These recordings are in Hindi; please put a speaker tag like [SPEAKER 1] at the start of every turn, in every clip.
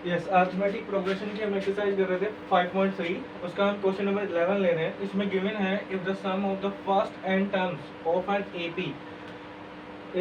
[SPEAKER 1] यस, अरिथमेटिक प्रोग्रेशन की हम एक्सरसाइज कर रहे थे 5.3, उसका हम क्वेश्चन नंबर 11 ले रहे हैं। इसमें गिवन है if the sum of the first n terms of an AP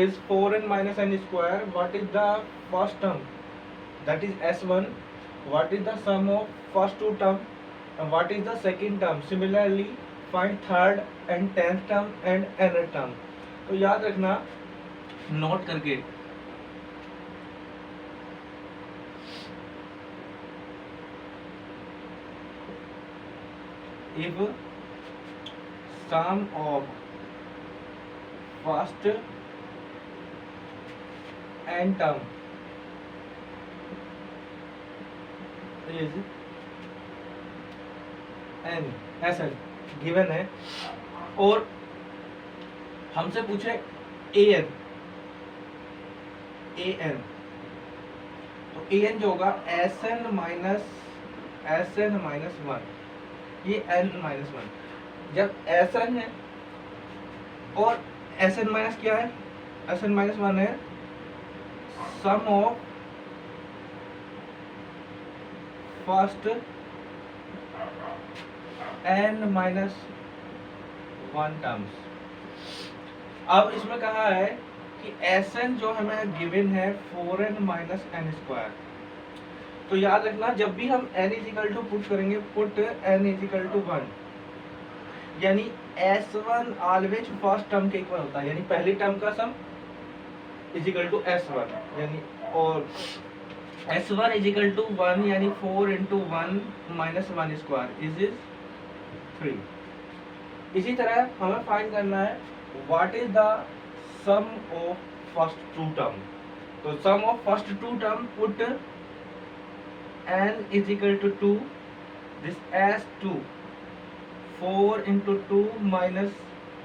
[SPEAKER 1] is 4n minus n square, what is the first term, that is S1, what is the sum of first two term and what is the second term. Similarly find third and 10th term and nth term. तो याद रखना नोट करके, if sum of first n term is n, ऐसा गिवन है और हमसे पूछे an, तो an जो होगा Sn माइनस वन, ये n माइनस वन। जब Sn है और Sn माइनस क्या है, Sn माइनस वन है, sum of first n minus one terms. अब इसमें कहा है कि Sn जो हमें गिवन है 4n माइनस n स्क्वायर। तो याद रखना जब भी हम n इजिकल टू पुट करेंगे, पुट n इजिकल टू 1, यानी S1 ऑलवेज फर्स्ट टर्म के इक्वल होता है, यानी पहली टर्म का सम इजिकल टू S1, यानी और S1 इजिकल टू 1, यानी 4 इंटू 1 माइनस 1 स्क्वायर इज 3। इसी तरह हमें फाइंड करना है what is the sum of first two term. तो sum of first two term put n is equal to 2, this S2, 4 into 2 minus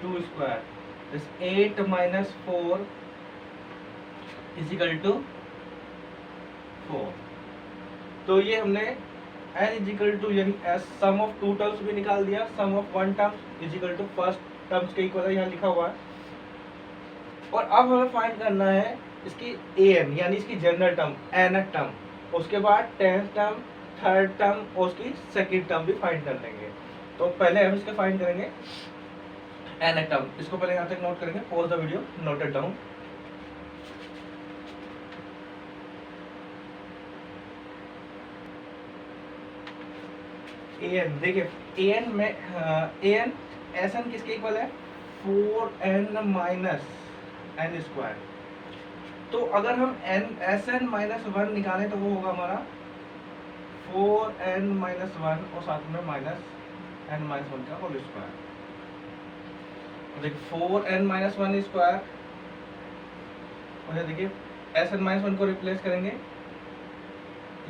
[SPEAKER 1] 2 square, this 8 minus 4 is equal to 4। तो ये हमने n is equal to यानी सम ऑफ टू टर्म्स भी निकाल दिया, sum of one term is equal to first terms के इक्वल यहाँ लिखा हुआ है। और अब हमें फाइंड करना है इसकी an, यानी इसकी जनरल टर्म, nth टर्म, उसके बाद 10th टर्म, थर्ड टर्म और उसकी सेकंड टर्म भी फाइंड कर लेंगे। तो पहले हम इसके फाइंड करेंगे nth टर्म। इसको पहले यहाँ तक नोट करेंगे, pause the video, note it down. an देखिए an में an Sn किसके इक्वल है, 4n माइनस n स्क्वायर। तो अगर हम Sn माइनस वन निकालें तो वो होगा हमारा 4n माइनस वन और साथ में माइनस n माइनस वन का होल स्क्वायर। देखिए 4n माइनस वन स्क्वायर, और देखिए Sn माइनस वन को रिप्लेस करेंगे,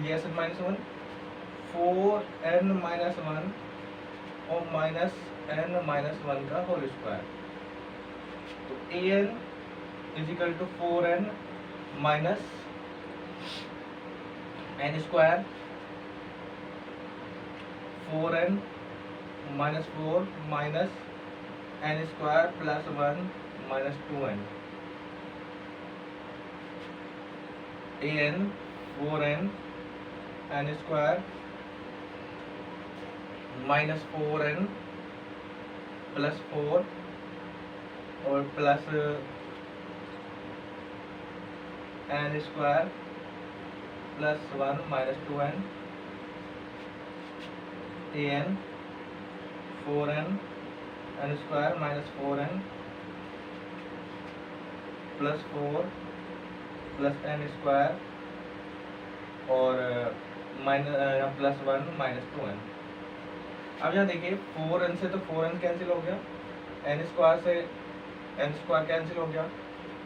[SPEAKER 1] ये Sn minus one, 4n minus one और माइनस n माइनस वन का होल स्क्वायर। तो an is equal to 4n minus n square, 4n minus 4 minus n square plus 1 minus 2n, an 4n n square minus 4n plus 4 और plus n square plus 1 minus 2n, an 4n n square minus 4n plus 4 plus n square और माइनस प्लस 1 माइनस 2n। अब यहाँ देखिए 4n से तो 4n कैंसिल हो गया, n स्क्वायर से n स्क्वायर कैंसिल हो गया,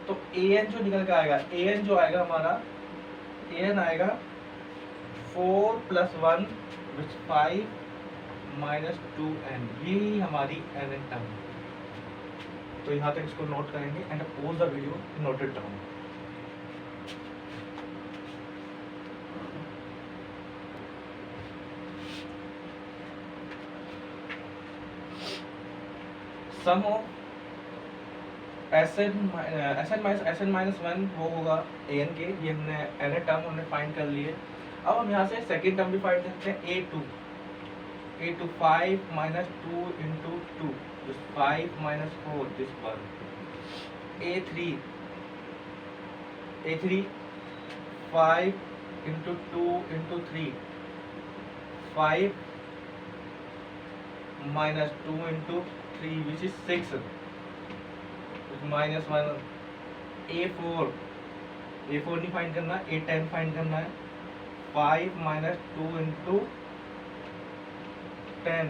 [SPEAKER 1] तो an जो निकल के आएगा, an जो आएगा हमारा, an आएगा 4 प्लस 1 विच 5 माइनस 2n, ये हमारी n टर्म। तो यहाँ तक इसको नोट करेंगे and pause the video, note it down. Sum of Sn minus one वो होगा an के, ये हमने n टर्म हमने फाइंड कर लिए। अब हम यहाँ से सेकेंड टर्म भी फाइंड करते हैं, ए to 5 minus 2 into 2 is 5 minus 4 this one, a3 5 into 2 into 3 5 minus 2 into 3 which is 6 minus 1, a4 नहीं फाइंड करना, a10 फाइंड करना है, 5 minus 2 into 10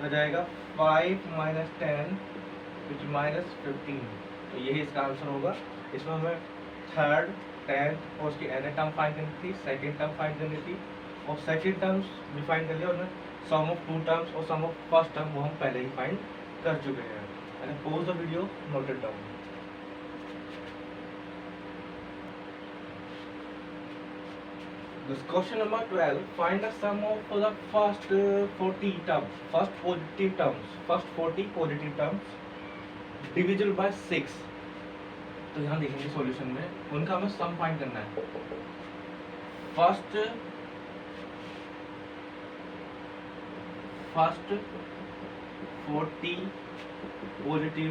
[SPEAKER 1] हो जाएगा 5 minus 10 which minus 15, तो यही इसका आंसर होगा। इसमें हमें थर्ड, टेंथ और उसकी nth टर्म फाइंड करनी थी, सेकेंड टर्म फाइंड करनी थी, और सेकेंड टर्म्स भी फाइंड कर लिया, और सम ऑफ टू टर्म्स और सम ऑफ फर्स्ट टर्म वो हम पहले ही फाइंड कर चुके हैं। And pause the video, note it down. This question number 12. Find the sum of the first 40 terms, first 40 positive terms divisible by 6. तो यहाँ देखेंगे सॉल्यूशन में उनका हमें सम फाइंड करना है। First 40 positive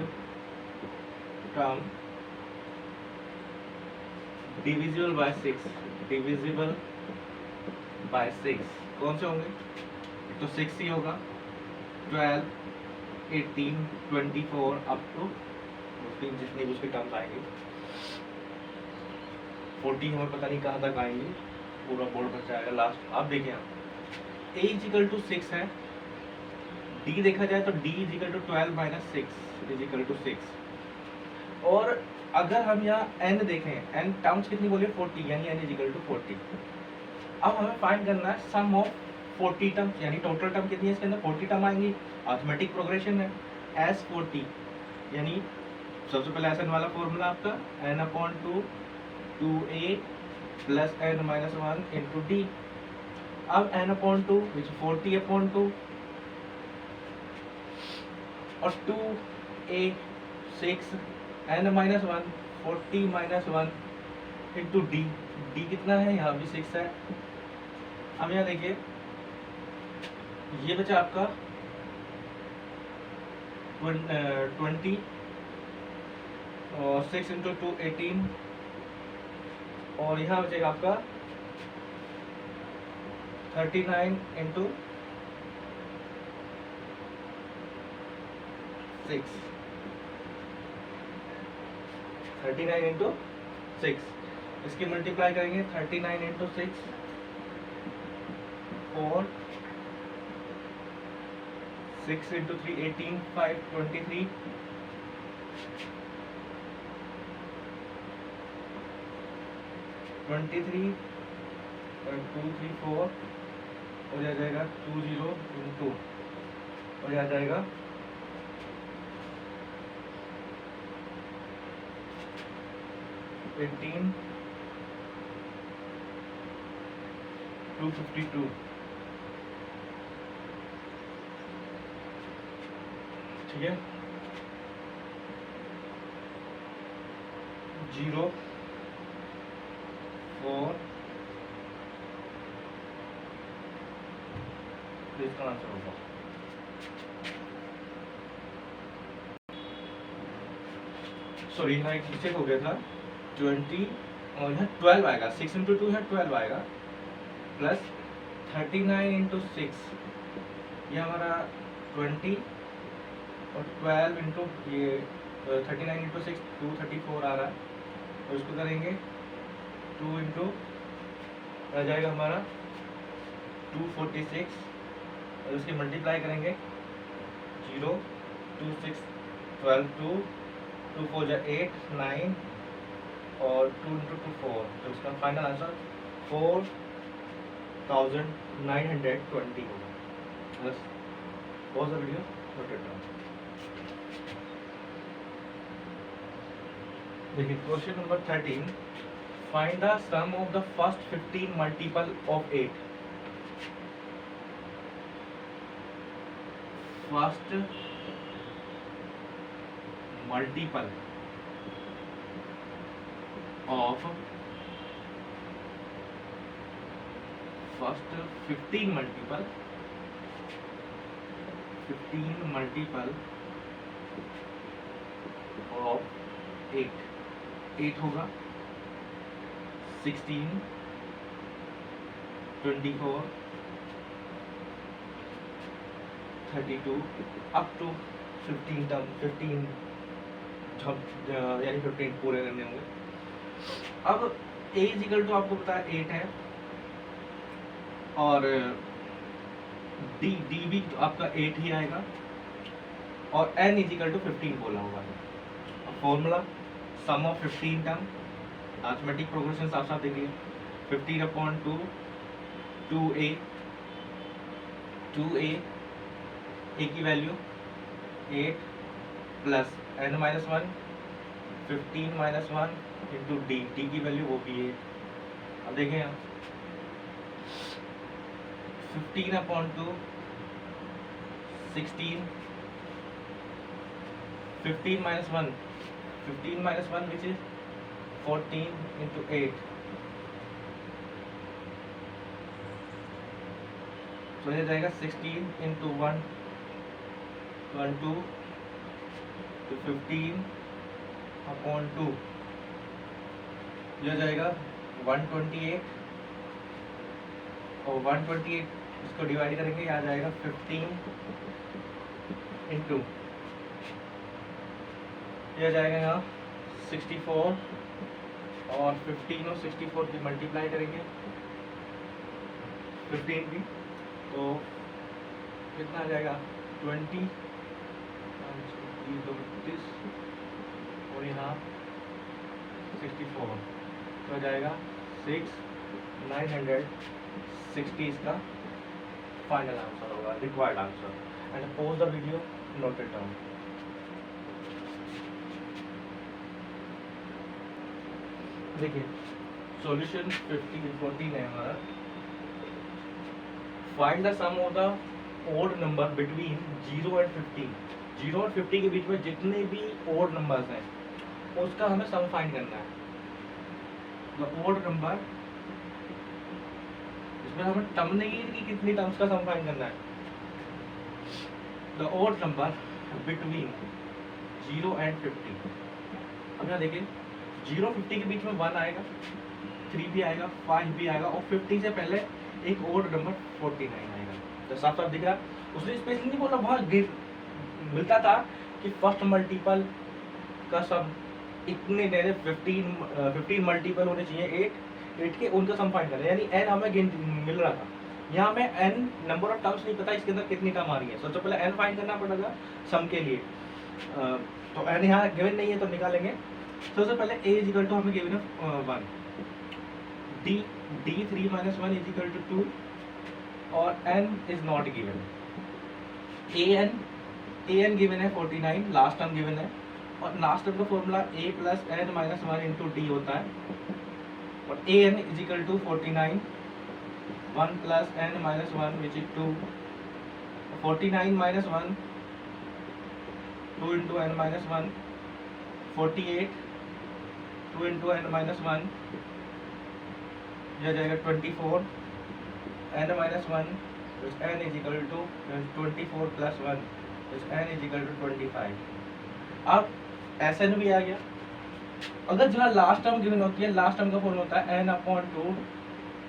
[SPEAKER 1] term divisible by 6, divisible by 6 कौन से होंगे? तो 6 ही होगा, 12, 18, 24 अप टू 15 जितनी भी उसकी टर्म्स आएंगी। 40 हमें पता नहीं कहाँ तक आएंगी, पूरा बोर्ड पर जाएगा लास्ट। अब देखिए आप a इजिकल टू 6 है, d देखा जाए तो d is equal to 12 minus 6 is equal to 6। और अगर हम यहाँ n देखें, n टर्म्स कितनी बोलिए 40, यानी n इजिकल टू 40। अब हमें फाइंड करना है सम ऑफ 40 टर्म्स, यानी टोटल टर्म कितनी है इसके अंदर 40 टर्म आएंगी। अर्थमेटिक प्रोग्रेशन है, S40 यानी सबसे पहले एस एन वाला फॉर्मूला आपका n/2 2a plus n minus 1 into D. अब n/2 विच 40/2 और 2a 6 n minus 1 40 minus 1 into D. D कितना है? यहाँ भी 6 है। अब यहाँ देखिए ये बचा आपका 20 और 6 इंटू 2 18 और यहाँ बचेगा आपका 39 इंटू 6, 39 इंटू 6। इसकी मल्टीप्लाई करेंगे 39 इंटू 6 4 6 इंटू 3 18 5 23 23 2 3 4 और आ जाएगा 2 0 2 और आ जाएगा 18 252। ठीक है, 0 4 इसका आंसर होगा। सॉरी यहाँ एक मिस्टेक हो गया था, 20 और यहाँ 12 आएगा, 6 इंटू 2 है 12 आएगा प्लस 39 इंटू 6 ये हमारा 20 और 12 इंटू ये 39 इंटू 6 234 आ रहा है और इसको करेंगे 2 इंटू आ जाएगा हमारा 246 और इसकी मल्टीप्लाई करेंगे 0 2 6 12 2 2 4 8 9 और 2 इंटू 2 4, तो इसका फाइनल आंसर 4920 होगा। बस pause the video, note it down. देखिए question number 13, find the sum of the first 15 multiple of 8। First multiple of first 15 multiple of 8 होगा 16, 24, 32 अप टू 15 टर्म 15 यानी 15 पूरे करने होंगे। अब a इजिकल टू आपको पता है 8 है और d भी आपका 8 ही आएगा और n इजिकल टू 15 बोला हुआ है। Formula some of 15 term arithmetic progression साफ साफ देखिए 15/2 2a a की value 8 plus n-1 15-1 into d की वैल्यू वो भी 8। अब देखें यहाँ 15/2 16 15-1 which is 14 into 8 तो ये जाएगा 16 into 1 2 तो 15/2 यह जाएगा 128 और 128 इसको डिवाइड करेंगे आ जाएगा 15 इंटू यह जाएगा यहाँ 64 और 15 और 64 की मल्टीप्लाई करेंगे 15 की तो कितना आ जाएगा 20 और यहाँ 64 तो आ जाएगा 960 इसका फाइनल आंसर होगा required answer and pause the video note it down. देखिए सॉल्यूशन 14 है हमारा। Find the sum of the odd number between 0 and 15। 0 और 50 के बीच में जितने भी ओड नंबर्स हैं उसका हमें सम फाइंड करना है। द ओड नंबर इसमें हमें टर्म नहीं है कि कितनी टर्म्स का सम फाइंड करना है। The odd number between 0 and 50। अब यहाँ देखिए 0 50 के बीच में 1 आएगा 3 भी आएगा 5 भी आएगा और 50 से पहले एक ओड नंबर 49 आएगा। तो साफ साफ दिख रहा उसने स्पेशली नहीं बोला वहाँ मिलता था कि फर्स्ट मल्टीपल का सम इतने 15 मल्टीपल होने चाहिए 8 के उनका सम फाइंड करना यानी n हमें मिल रहा था। यहाँ हमें n नंबर ऑफ टर्म्स नहीं पता इसके अंदर कितनी टर्म आ रही है। सबसे पहले n फाइंड करना पड़ेगा सम के लिए। तो n यहाँ गिवन नहीं है तो निकालेंगे। सबसे पहले a इज इक्वल टू हमें गिवन है 1 d 3 - 1 इज इक्वल टू 2 और n is not given. an given है 49 लास्ट टर्म गिवन है और लास्ट टर्म का formula a plus n minus 1 into D होता है और an is equal to 49 1 plus n minus 1 which is 2 49 minus 1 2 into n minus 1 48 2 into n minus 1 यह जाएगा 24 n minus 1 which n is equal to 24 plus 1 which n is equal to 25। अब Sn भी आ गया। अगर जहाँ लास्ट टर्म गिवन होती है लास्ट टर्म का फॉर्मूला होता है n/2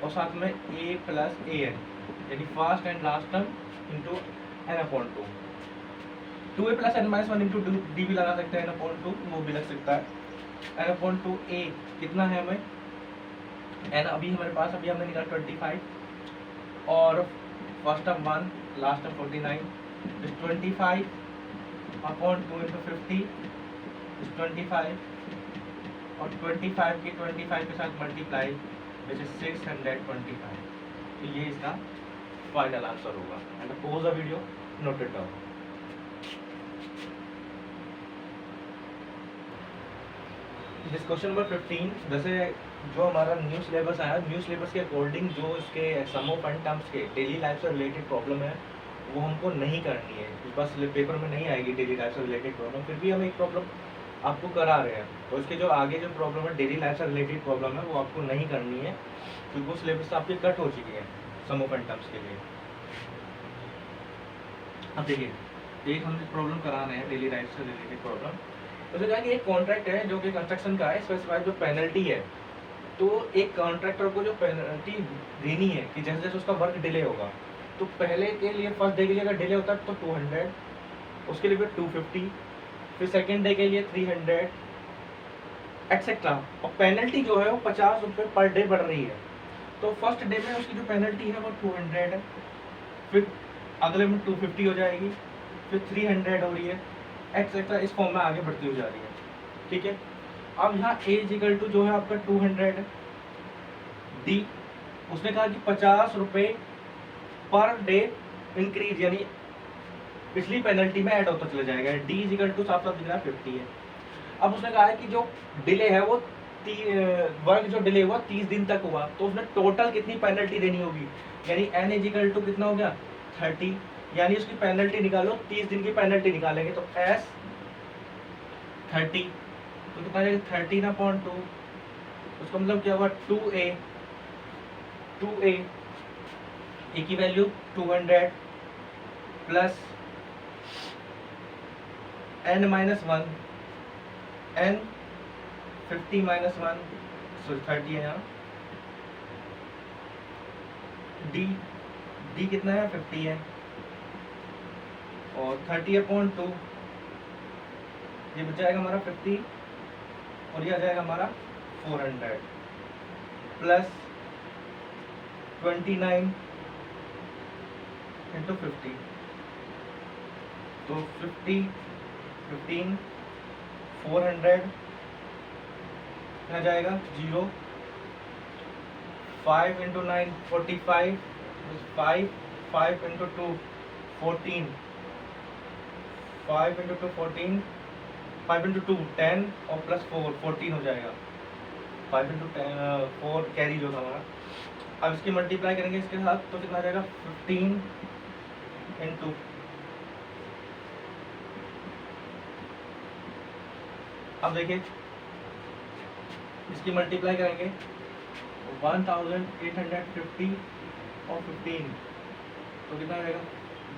[SPEAKER 1] और साथ में a प्लस an यानी first and last term into n/2 2a plus n minus 1 into D भी लगा सकते हैं n/2 वो भी लग सकता है n/2 a कितना है हमें n अभी हमारे पास अभी हमने निकाला 25 और first term 1 last term 49 is 25/2 into 50 is 25 और 25 के 25 के साथ मल्टीप्लाई विच इज 625। तो ये इसका फाइनल आंसर होगा and pause the video note it down. This question number 15 जैसे जो हमारा न्यू सिलेबस आया न्यू सिलेबस के अकॉर्डिंग जो इसके सम ऑफ एंड टर्म्स के डेली लाइफ से रिलेटेड प्रॉब्लम है वो हमको नहीं करनी है। बस पेपर में नहीं आएगी डेली लाइफ से रिलेटेड प्रॉब्लम फिर भी हम एक प्रॉब्लम आपको करा रहे हैं। तो इसके जो आगे जो प्रॉब्लम है डेली लाइफ से रिलेटेड प्रॉब्लम है वो आपको नहीं करनी है क्योंकि वो सिलेबस आपकी कट हो चुकी है। सम ऑफ एन टर्म्स के लिए। अब देखिए एक हम प्रॉब्लम करा रहे हैं डेली लाइफ से रिलेटेड प्रॉब्लम। तो क्या कि एक कॉन्ट्रैक्ट है जो कि कंस्ट्रक्शन का है, स्पेसिफाइड जो पेनल्टी है, तो एक कॉन्ट्रैक्टर को जो पेनल्टी देनी है कि जैसे जैसे उसका वर्क डिले होगा, तो पहले के लिए फर्स्ट डे के लिए अगर डिले होता है तो 200, उसके लिए फिर 250, फिर सेकेंड डे के लिए 300 एक्सेट्रा, और पेनल्टी जो है वो 50 रुपये पर डे बढ़ रही है। तो फर्स्ट डे में उसकी जो पेनल्टी है वो 200 है, फिर अगले में 250 हो जाएगी, फिर 300 हो रही है, एक्सेट्रा इस फॉर्म में आगे बढ़ती हो जा रही है। ठीक है, अब यहाँ a इक्वल टू जो है आपका 200 डी, उसने कहा कि 50 रुपये पर डे इंक्रीज, यानी पिछली पेनल्टी में ऐड होता चला जाएगा। डी इक्वल टू साफ साफ दिख रहा है 50 है। अब उसने कहा है कि जो डिले है वो वर्क जो डिले हुआ 30 दिन तक हुआ, तो उसने टोटल कितनी पेनल्टी देनी होगी, यानी n इक्वल टू कितना हो गया 30, यानी उसकी पेनल्टी निकालो, 30 दिन की पेनल्टी निकालेंगे तो s 30, तो कितना जाएगा 13/2, उसका मतलब क्या हुआ 2a a की value 200 plus n-1 n 50-1 sorry 30 है यहाँ, d कितना है 50 है, और 30/2 ये बच जाएगा हमारा 50, और ये आ जाएगा हमारा 400 प्लस 29 इंटू 50, तो 50 15 400 आ जाएगा 0, 5 इंटू 9 45, 5 इंटू 2 14, 5 इंटू 2 14, 5 इंटू 2 10 और प्लस 4 14 हो जाएगा, 5 इंटू 4 कैरी जो था हमारा। अब इसकी मल्टीप्लाई करेंगे इसके साथ तो कितना आ जाएगा 15 इंटू, अब देखिए इसकी मल्टीप्लाई करेंगे 1850 और 15, तो कितना आ जाएगा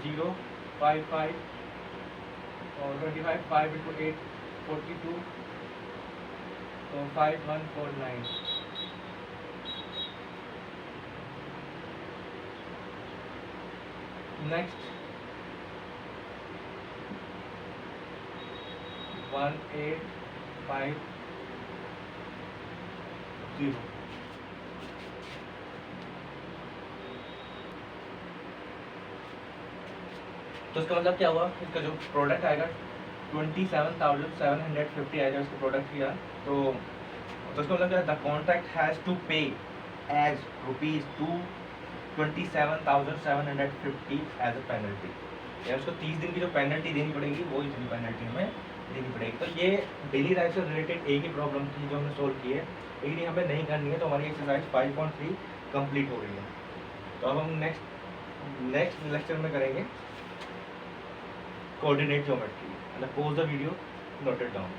[SPEAKER 1] 0 5 5 और 25, 5 इंटू 8 42, तो 5149। नेक्स्ट 1850, तो इसका मतलब क्या हुआ, इसका जो प्रोडक्ट आएगा 27,750 आएगा इसका प्रोडक्ट किया, तो इसका मतलब क्या, द कॉन्ट्रैक्ट हैज टू पे एज ₹27,750 एज अ पेनल्टी, या उसको 30 दिन की जो पेनल्टी देनी पड़ेगी वो इतनी पेनल्टी हमें देनी पड़ेगी। तो ये डेली लाइफ से रिलेटेड एक ही प्रॉब्लम थी जो हमने सोल्व की है, लेकिन ये हमें नहीं करनी है, तो हमारी एक्सरसाइज 5.3 कंप्लीट हो रही है। तो अब हम नेक्स्ट लेक्चर में करेंगे coordinate geometry, and pause the video, note it down.